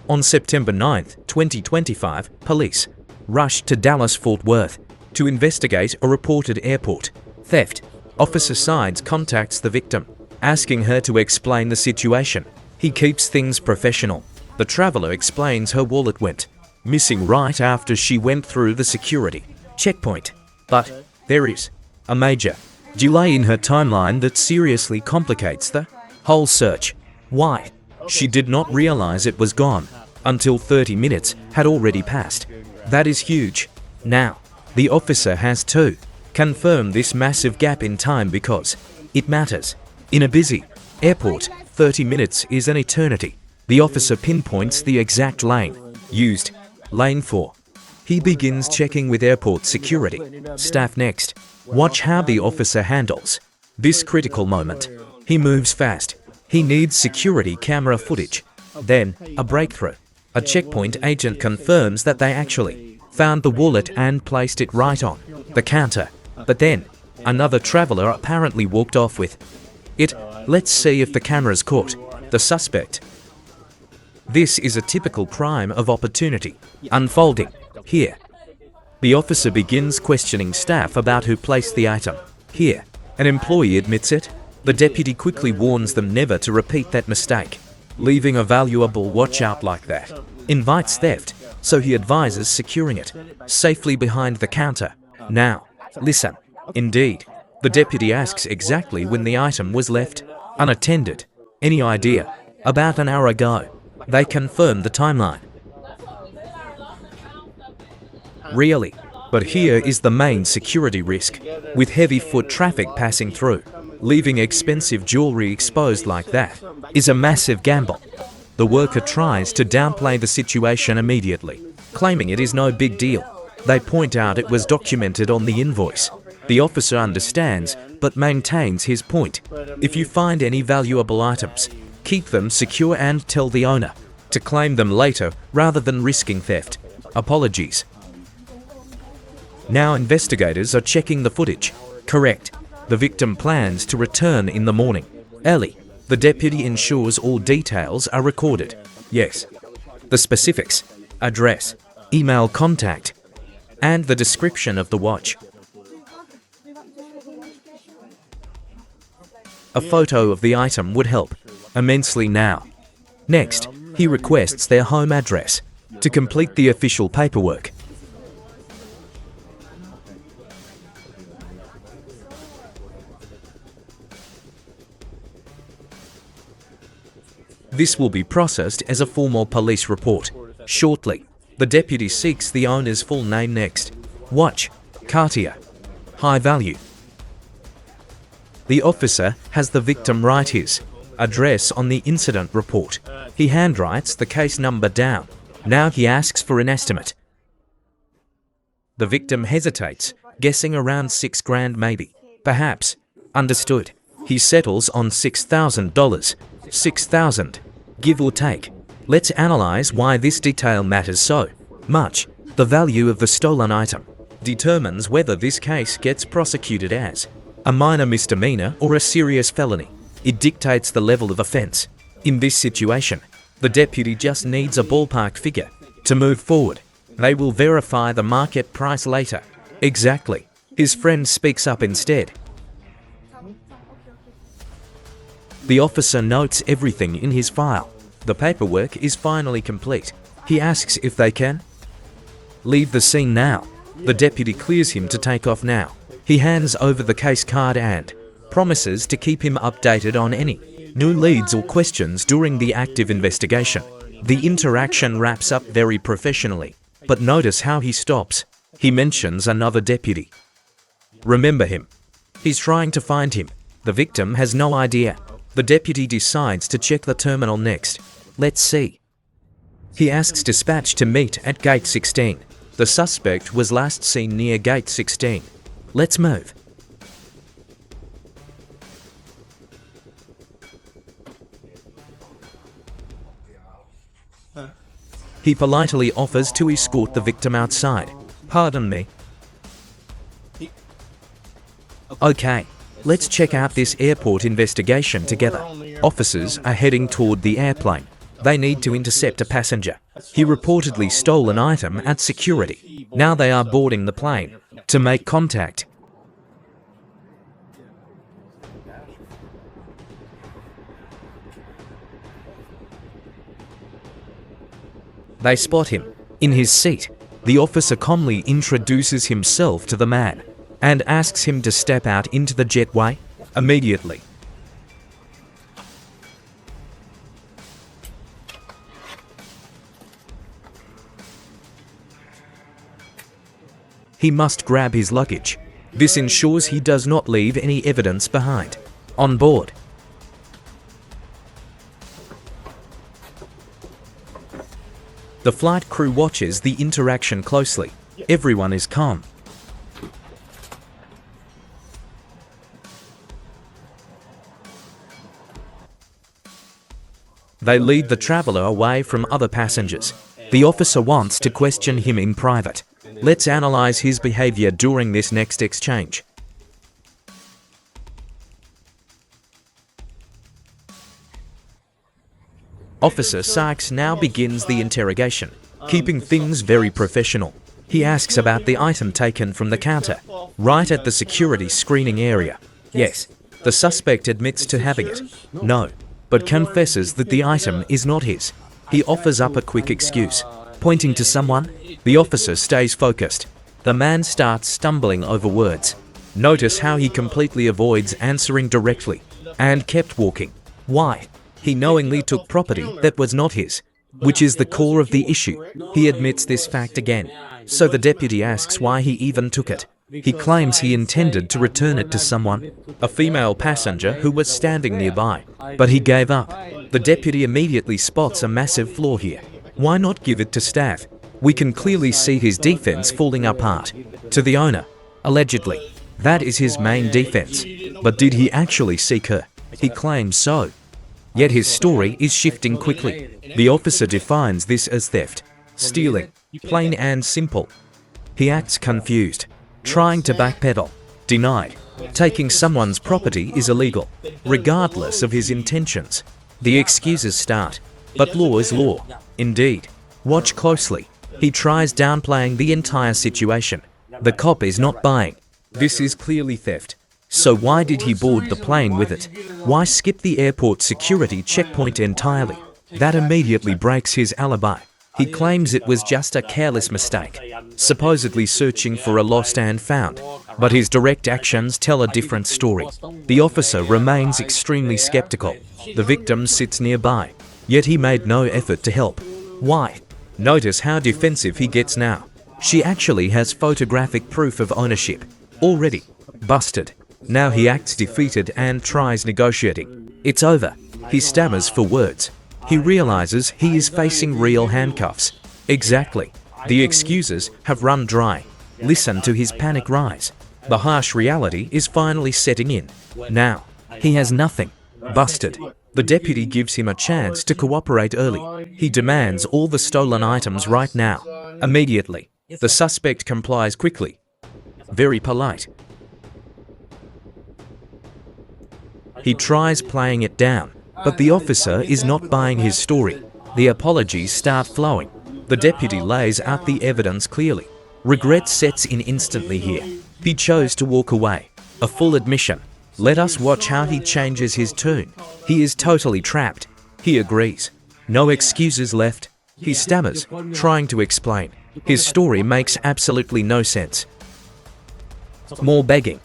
On September 9, 2025, police rushed to Dallas-Fort Worth to investigate a reported airport theft. Officer Sides contacts the victim, asking her to explain the situation. He keeps things professional. The traveler explains her wallet went missing right after she went through the security checkpoint. But there is a major delay in her timeline that seriously complicates the whole search. Why? She did not realize it was gone until 30 minutes had already passed. That is huge. Now, the officer has to confirm this massive gap in time because it matters. In a busy airport, 30 minutes is an eternity. The officer pinpoints the exact lane used. Lane 4. He begins checking with airport security staff next. Watch how the officer handles this critical moment. He moves fast. He needs security camera footage. Then, a breakthrough. A checkpoint agent confirms that they actually found the wallet and placed it right on the counter. But then, another traveler apparently walked off with it. Let's see if the cameras caught the suspect. This is a typical crime of opportunity unfolding here. The officer begins questioning staff about who placed the item. Here, an employee admits it. The deputy quickly warns them never to repeat that mistake. Leaving a valuable watch out like that invites theft, so he advises securing it safely behind the counter. Now, listen. Indeed, the deputy asks exactly when the item was left unattended. Any idea? About an hour ago. They confirm the timeline. Really? But here is the main security risk. With heavy foot traffic passing through, leaving expensive jewelry exposed like that is a massive gamble. The worker tries to downplay the situation immediately, claiming it is no big deal. They point out it was documented on the invoice. The officer understands, but maintains his point. If you find any valuable items, keep them secure and tell the owner to claim them later rather than risking theft. Apologies. Now investigators are checking the footage. Correct. The victim plans to return in the morning. Early. The deputy ensures all details are recorded. Yes. The specifics, address, email contact, and the description of the watch. A photo of the item would help immensely now. Next, he requests their home address to complete the official paperwork. This will be processed as a formal police report shortly. The deputy seeks the owner's full name next. Watch, Cartier. High value. The officer has the victim write his address on the incident report. He handwrites the case number down. Now he asks for an estimate. The victim hesitates, guessing around $6,000 maybe. Perhaps. Understood. He settles on $6,000. $6,000. Give or take. Let's analyze why this detail matters so much. The value of the stolen item determines whether this case gets prosecuted as a minor misdemeanor or a serious felony. It dictates the level of offense. In this situation, the deputy just needs a ballpark figure to move forward. They will verify the market price later. Exactly. His friend speaks up instead. The officer notes everything in his file. The paperwork is finally complete. He asks if they can leave the scene now. The deputy clears him to take off now. He hands over the case card and promises to keep him updated on any new leads or questions during the active investigation. The interaction wraps up very professionally, but notice how he stops. He mentions another deputy. Remember him. He's trying to find him. The victim has no idea. The deputy decides to check the terminal next. Let's see. He asks dispatch to meet at gate 16. The suspect was last seen near gate 16. Let's move. He politely offers to escort the victim outside. Pardon me. Okay, let's check out this airport investigation together. Officers are heading toward the airplane. They need to intercept a passenger. He reportedly stole an item at security. Now they are boarding the plane to make contact. They spot him. In his seat, the officer calmly introduces himself to the man and asks him to step out into the jetway immediately. He must grab his luggage. This ensures he does not leave any evidence behind. On board, the flight crew watches the interaction closely. Everyone is calm. They lead the traveler away from other passengers. The officer wants to question him in private. Let's analyze his behavior during this next exchange. Officer Sykes now begins the interrogation, keeping things very professional. He asks about the item taken from the counter, right at the security screening area. Yes, the suspect admits to having it. No, but confesses that the item is not his. He offers up a quick excuse. Pointing to someone, the officer stays focused. The man starts stumbling over words. Notice how he completely avoids answering directly and kept walking. Why? He knowingly took property that was not his, which is the core of the issue. He admits this fact again. So the deputy asks why he even took it. He claims he intended to return it to someone, a female passenger who was standing nearby, but he gave up. The deputy immediately spots a massive flaw here. Why not give it to staff? We can clearly see his defense falling apart. To the owner, allegedly. That is his main defense. But did he actually seek her? He claims so. Yet his story is shifting quickly. The officer defines this as theft. Stealing. Plain and simple. He acts confused. Trying to backpedal. Denied. Taking someone's property is illegal, regardless of his intentions. The excuses start. But law is law. Indeed. Watch closely. He tries downplaying the entire situation. The cop is not buying. This is clearly theft. So why did he board the plane with it? Why skip the airport security checkpoint entirely? That immediately breaks his alibi. He claims it was just a careless mistake, supposedly searching for a lost and found. But his direct actions tell a different story. The officer remains extremely skeptical. The victim sits nearby, yet he made no effort to help. Why? Notice how defensive he gets now. She actually has photographic proof of ownership. Already. Busted. Now he acts defeated and tries negotiating. It's over. He stammers for words. He realizes he is facing real handcuffs. Exactly. The excuses have run dry. Listen to his panic rise. The harsh reality is finally setting in. Now, he has nothing. Busted. The deputy gives him a chance to cooperate early. He demands all the stolen items right now, immediately. The suspect complies quickly. Very polite. He tries playing it down, but the officer is not buying his story. The apologies start flowing. The deputy lays out the evidence clearly. Regret sets in instantly here. He chose to walk away. A full admission. Let us watch how he changes his tune. He is totally trapped. He agrees. No excuses left. He stammers, trying to explain. His story makes absolutely no sense. More begging.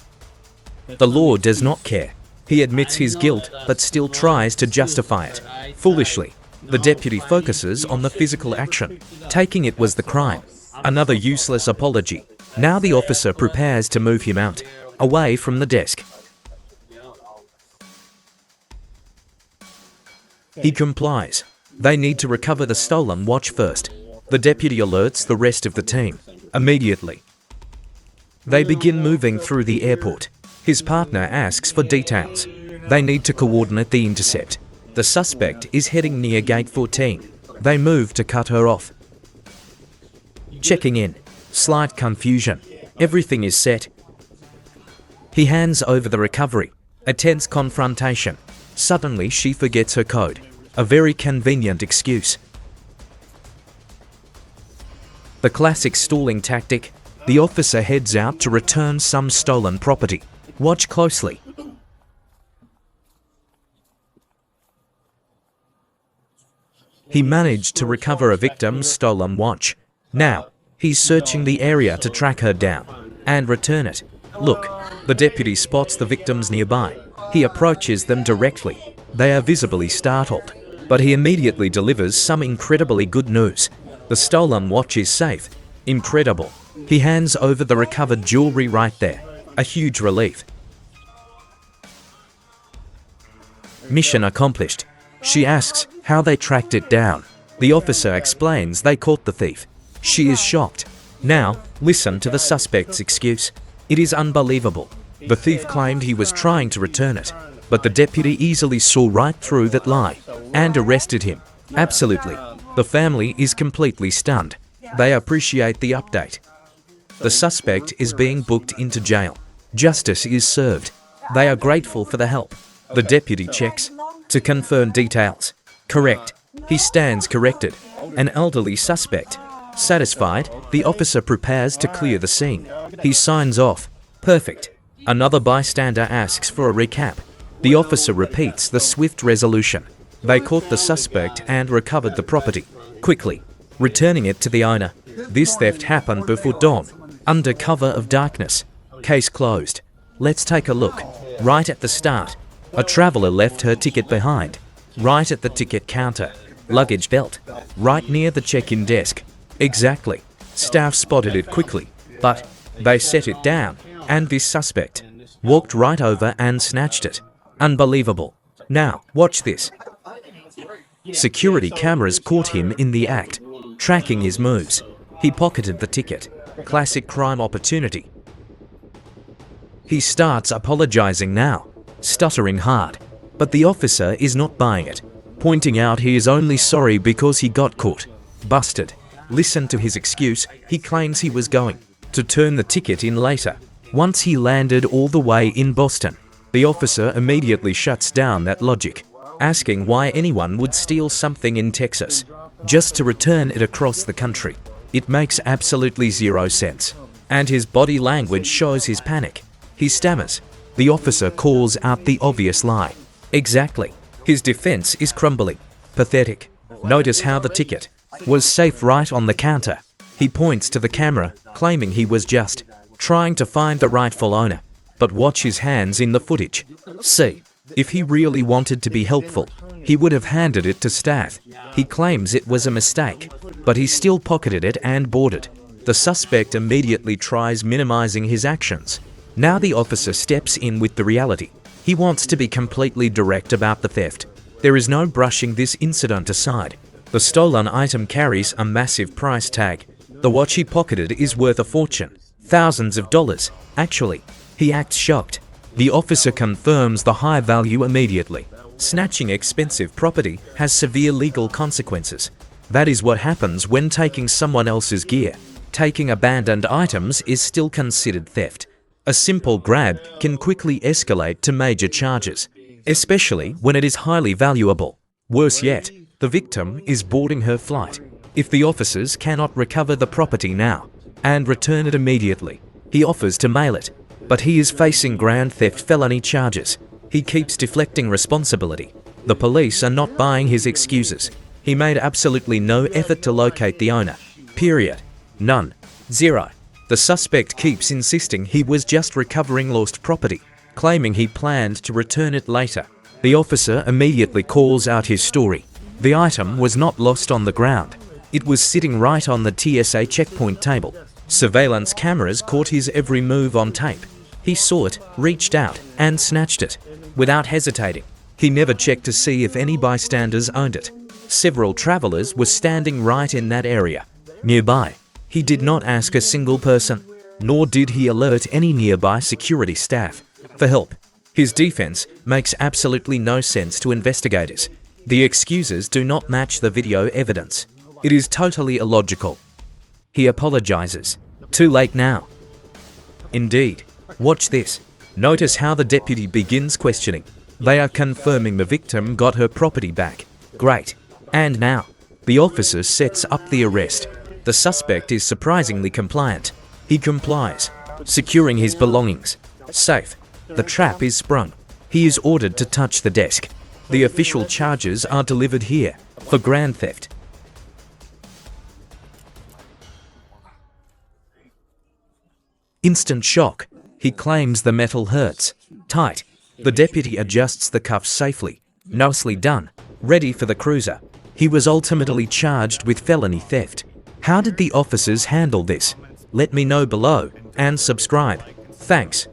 The law does not care. He admits his guilt, but still tries to justify it. Foolishly, the deputy focuses on the physical action. Taking it was the crime. Another useless apology. Now the officer prepares to move him out, away from the desk. He complies. They need to recover the stolen watch first. The deputy alerts the rest of the team. Immediately, they begin moving through the airport. His partner asks for details. They need to coordinate the intercept. The suspect is heading near gate 14. They move to cut her off. Checking in. Slight confusion. Everything is set. He hands over the recovery. A tense confrontation. Suddenly she forgets her code. A very convenient excuse. The classic stalling tactic. The officer heads out to return some stolen property. Watch closely. He managed to recover a victim's stolen watch. Now, he's searching the area to track her down and return it. Look, the deputy spots the victims nearby. He approaches them directly. They are visibly startled, but he immediately delivers some incredibly good news. The stolen watch is safe. Incredible. He hands over the recovered jewelry right there. A huge relief. Mission accomplished. She asks how they tracked it down. The officer explains they caught the thief. She is shocked. Now, listen to the suspect's excuse. It is unbelievable. The thief claimed he was trying to return it, but the deputy easily saw right through that lie and arrested him. Absolutely. The family is completely stunned. They appreciate the update. The suspect is being booked into jail. Justice is served. They are grateful for the help. The deputy checks to confirm details. Correct. He stands corrected. An elderly suspect. Satisfied, the officer prepares to clear the scene. He signs off. Perfect. Another bystander asks for a recap. The officer repeats the swift resolution. They caught the suspect and recovered the property quickly, returning it to the owner. This theft happened before dawn, under cover of darkness. Case closed. Let's take a look. Right at the start, a traveler left her ticket behind. Right at the ticket counter. Luggage belt. Right near the check-in desk. Exactly. Staff spotted it quickly, but they set it down, and this suspect walked right over and snatched it. Unbelievable. Now, watch this. Security cameras caught him in the act, tracking his moves. He pocketed the ticket. Classic crime opportunity. He starts apologizing now, stuttering hard, but the officer is not buying it, pointing out he is only sorry because he got caught. Busted. Listen to his excuse. He claims he was going to turn the ticket in later, once he landed all the way in Boston. The officer immediately shuts down that logic, asking why anyone would steal something in Texas just to return it across the country. It makes absolutely zero sense, and his body language shows his panic. He stammers. The officer calls out the obvious lie. Exactly. His defense is crumbling. Pathetic. Notice how the ticket was safe right on the counter. He points to the camera, claiming he was just trying to find the rightful owner. But watch his hands in the footage. See, if he really wanted to be helpful, he would have handed it to staff. He claims it was a mistake, but he still pocketed it and boarded. The suspect immediately tries minimizing his actions. Now the officer steps in with the reality. He wants to be completely direct about the theft. There is no brushing this incident aside. The stolen item carries a massive price tag. The watch he pocketed is worth a fortune. Thousands of dollars, actually. He acts shocked. The officer confirms the high value immediately. Snatching expensive property has severe legal consequences. That is what happens when taking someone else's gear. Taking abandoned items is still considered theft. A simple grab can quickly escalate to major charges, especially when it is highly valuable. Worse yet, the victim is boarding her flight. If the officers cannot recover the property now and return it immediately, he offers to mail it, but he is facing grand theft felony charges. He keeps deflecting responsibility. The police are not buying his excuses. He made absolutely no effort to locate the owner. Period. None. Zero. The suspect keeps insisting he was just recovering lost property, claiming he planned to return it later. The officer immediately calls out his story. The item was not lost on the ground. It was sitting right on the TSA checkpoint table. Surveillance cameras caught his every move on tape. He saw it, reached out, and snatched it. Without hesitating. He never checked to see if any bystanders owned it. Several travelers were standing right in that area. Nearby. He did not ask a single person, nor did he alert any nearby security staff for help. His defense makes absolutely no sense to investigators. The excuses do not match the video evidence. It is totally illogical. He apologizes. Too late now. Indeed. Watch this. Notice how the deputy begins questioning. They are confirming the victim got her property back. Great. And now, the officer sets up the arrest. The suspect is surprisingly compliant. He complies, securing his belongings. Safe. The trap is sprung. He is ordered to touch the desk. The official charges are delivered here for grand theft. Instant shock. He claims the metal hurts. Tight. The deputy adjusts the cuffs safely. Nicely done. Ready for the cruiser. He was ultimately charged with felony theft. How did the officers handle this? Let me know below and subscribe. Thanks.